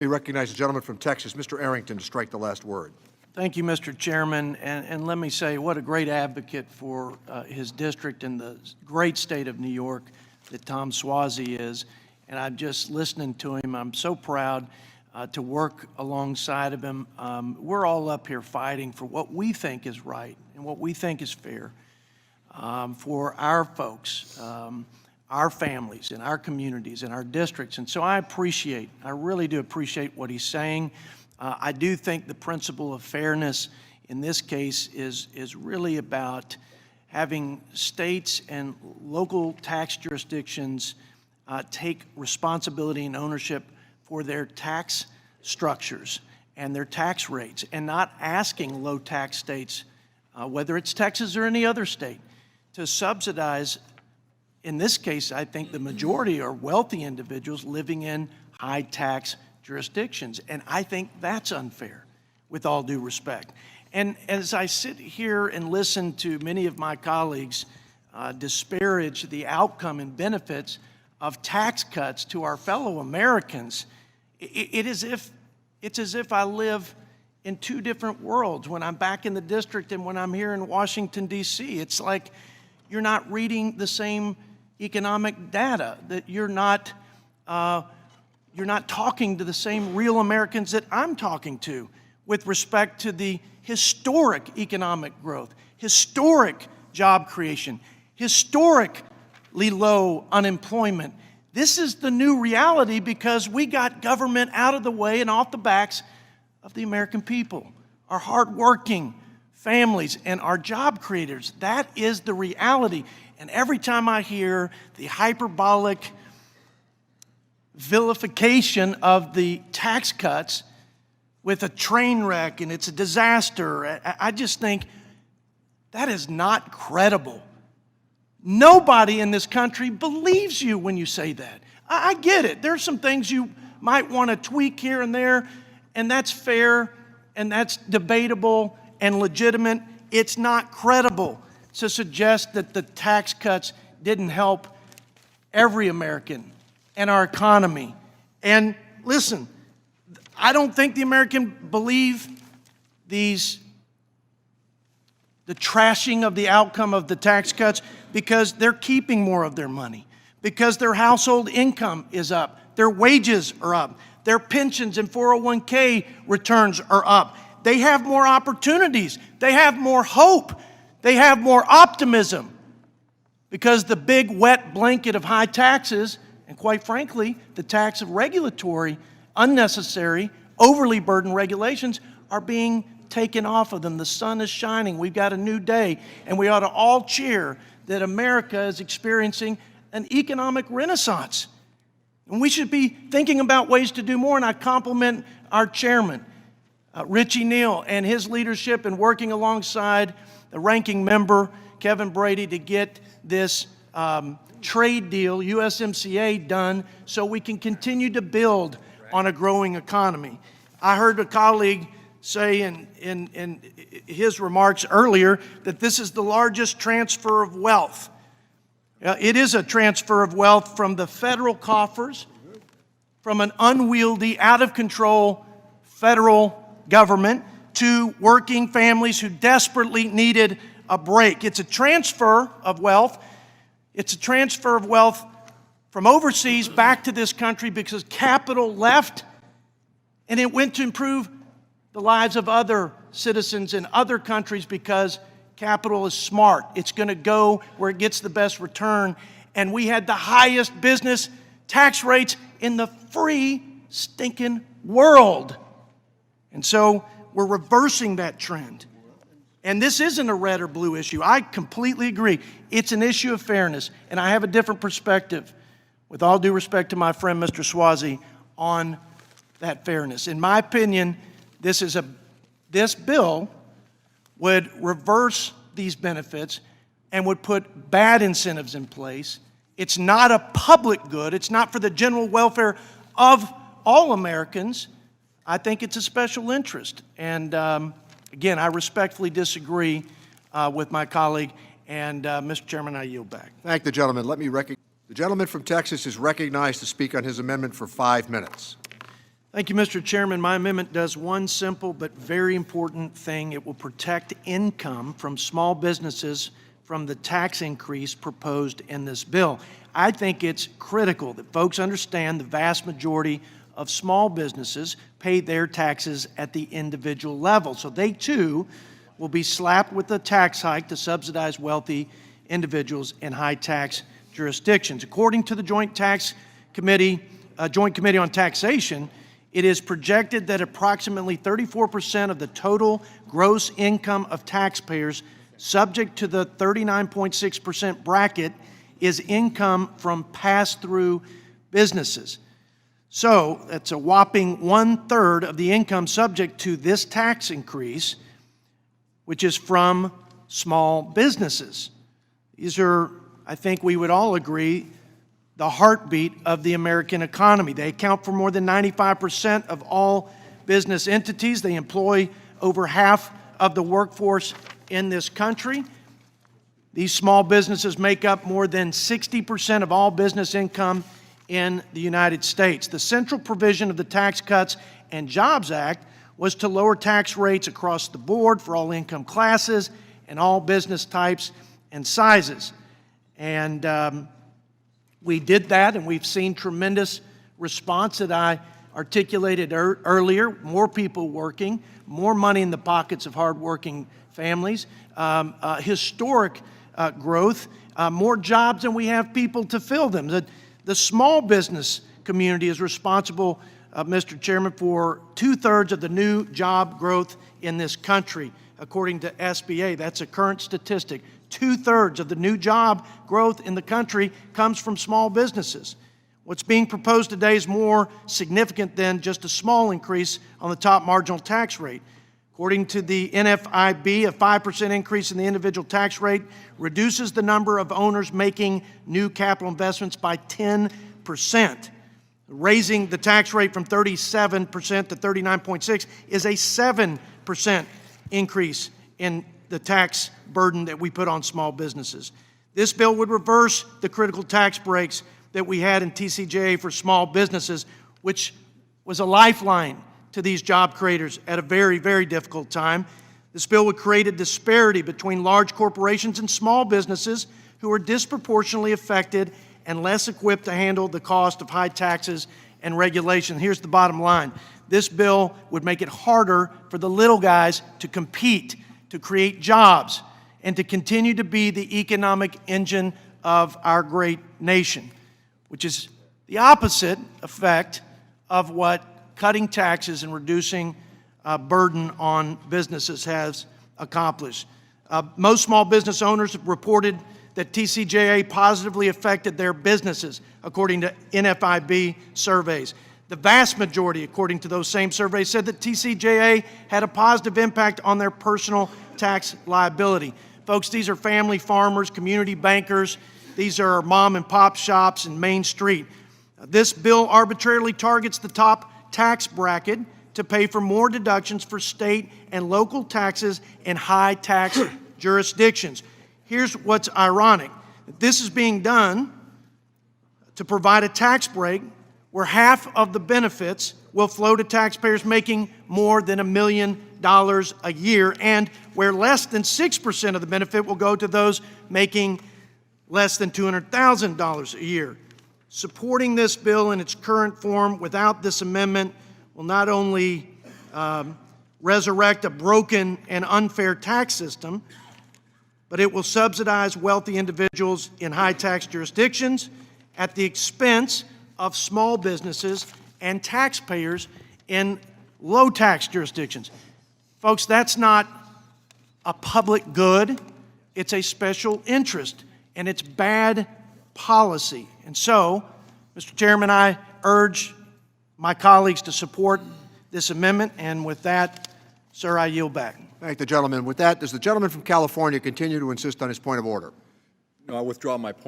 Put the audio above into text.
We recognize the gentleman from Texas, Mr. Arrington, to strike the last word. Thank you, Mr. Chairman, and let me say what a great advocate for his district and the great state of New York that Tom Suozzi is. And I'm just listening to him. I'm so proud to work alongside of him. We're all up here fighting for what we think is right and what we think is fair for our folks, our families, and our communities, and our districts. And so I really do appreciate what he's saying. I do think the principle of fairness in this case is really about having states and local tax jurisdictions take responsibility and ownership for their tax structures and their tax rates, and not asking low tax states, whether it's Texas or any other state, to subsidize. In this case, I think the majority are wealthy individuals living in high tax jurisdictions, and I think that's unfair, with all due respect. And as I sit here and listen to many of my colleagues disparage the outcome and benefits of tax cuts to our fellow Americans, it's as if I live in two different worlds when I'm back in the district and when I'm here in Washington, D.C. It's like you're not reading the same economic data, that you're not talking to the same real Americans that I'm talking to with respect to the historic economic growth, historic job creation, historically low unemployment. This is the new reality because we got government out of the way and off the backs of the American people, our hardworking families and our job creators. That is the reality. And every time I hear the hyperbolic vilification of the tax cuts with a train wreck and it's a disaster, I just think that is not credible. Nobody in this country believes you when you say that. I get it. There's some things you might want to tweak here and there, and that's fair, and that's debatable and legitimate. It's not credible to suggest that the tax cuts didn't help every American and our economy. And listen, I don't think the American believe the trashing of the outcome of the tax cuts because they're keeping more of their money, because their household income is up, their wages are up, their pensions and 401k returns are up. They have more opportunities. They have more hope. They have more optimism because the big wet blanket of high taxes, and quite frankly, the tax of regulatory, unnecessary, overly burdened regulations are being taken off of them. The sun is shining. We've got a new day, and we ought to all cheer that America is experiencing an economic renaissance. And we should be thinking about ways to do more, and I compliment our chairman, Richie Neal, and his leadership in working alongside the ranking member, Kevin Brady, to get this trade deal, USMCA, done so we can continue to build on a growing economy. I heard a colleague say in his remarks earlier that this is the largest transfer of wealth. It is a transfer of wealth from the federal coffers, from an unwieldy, out-of-control federal government to working families who desperately needed a break. It's a transfer of wealth. It's a transfer of wealth from overseas back to this country because capital left and it went to improve the lives of other citizens in other countries because capital is smart. It's going to go where it gets the best return. And we had the highest business tax rates in the free stinking world. And so we're reversing that trend. And this isn't a red or blue issue. I completely agree. It's an issue of fairness. And I have a different perspective, with all due respect to my friend Mr. Suozzi, on that fairness. In my opinion, this bill would reverse these benefits and would put bad incentives in place. It's not a public good. It's not for the general welfare of all Americans. I think it's a special interest. And again, I respectfully disagree with my colleague. And Mr. Chairman, I yield back. Thank the gentleman. The gentleman from Texas is recognized to speak on his amendment for 5 minutes. Thank you, Mr. Chairman. My amendment does one simple but very important thing. It will protect income from small businesses from the tax increase proposed in this bill. I think it's critical that folks understand the vast majority of small businesses pay their taxes at the individual level. So they too will be slapped with a tax hike to subsidize wealthy individuals in high tax jurisdictions. According to the Joint Committee on Taxation, it is projected that approximately 34% of the total gross income of taxpayers subject to the 39.6% bracket is income from pass-through businesses. So that's a whopping 1/3 of the income subject to this tax increase, which is from small businesses. These are, I think we would all agree, the heartbeat of the American economy. They account for more than 95% of all business entities. They employ over half of the workforce in this country. These small businesses make up more than 60% of all business income in the United States. The central provision of the Tax Cuts and Jobs Act was to lower tax rates across the board for all income classes and all business types and sizes. And we did that, and we've seen tremendous response that I articulated earlier. More people working, more money in the pockets of hardworking families, historic growth, more jobs than we have people to fill them. The small business community is responsible, Mr. Chairman, for 2/3 of the new job growth in this country, according to SBA. That's a current statistic. 2/3 of the new job growth in the country comes from small businesses. What's being proposed today is more significant than just a small increase on the top marginal tax rate. According to the NFIB, a 5% increase in the individual tax rate reduces the number of owners making new capital investments by 10%. Raising the tax rate from 37% to 39.6% is a 7% increase in the tax burden that we put on small businesses. This bill would reverse the critical tax breaks that we had in TCJA for small businesses, which was a lifeline to these job creators at a very, very difficult time. This bill would create a disparity between large corporations and small businesses who are disproportionately affected and less equipped to handle the cost of high taxes and regulation. Here's the bottom line. This bill would make it harder for the little guys to compete, to create jobs, and to continue to be the economic engine of our great nation, which is the opposite effect of what cutting taxes and reducing burden on businesses has accomplished. Most small business owners have reported that TCJA positively affected their businesses, according to NFIB surveys. The vast majority, according to those same surveys, said that TCJA had a positive impact on their personal tax liability. Folks, these are family farmers, community bankers. These are mom and pop shops in Main Street. This bill arbitrarily targets the top tax bracket to pay for more deductions for state and local taxes in high tax jurisdictions. Here's what's ironic. This is being done to provide a tax break where half of the benefits will flow to taxpayers making more than $1 million a year, and where less than 6% of the benefit will go to those making less than $200,000 a year. Supporting this bill in its current form without this amendment will not only resurrect a broken and unfair tax system, but it will subsidize wealthy individuals in high tax jurisdictions at the expense of small businesses and taxpayers in low tax jurisdictions. Folks, that's not a public good, it's a special interest, and it's bad policy. And so, Mr. Chairman, I urge my colleagues to support this amendment, and with that, sir, I yield back. Thank the gentleman. With that, does the gentleman from California continue to insist on his point of order? No, I withdraw my point.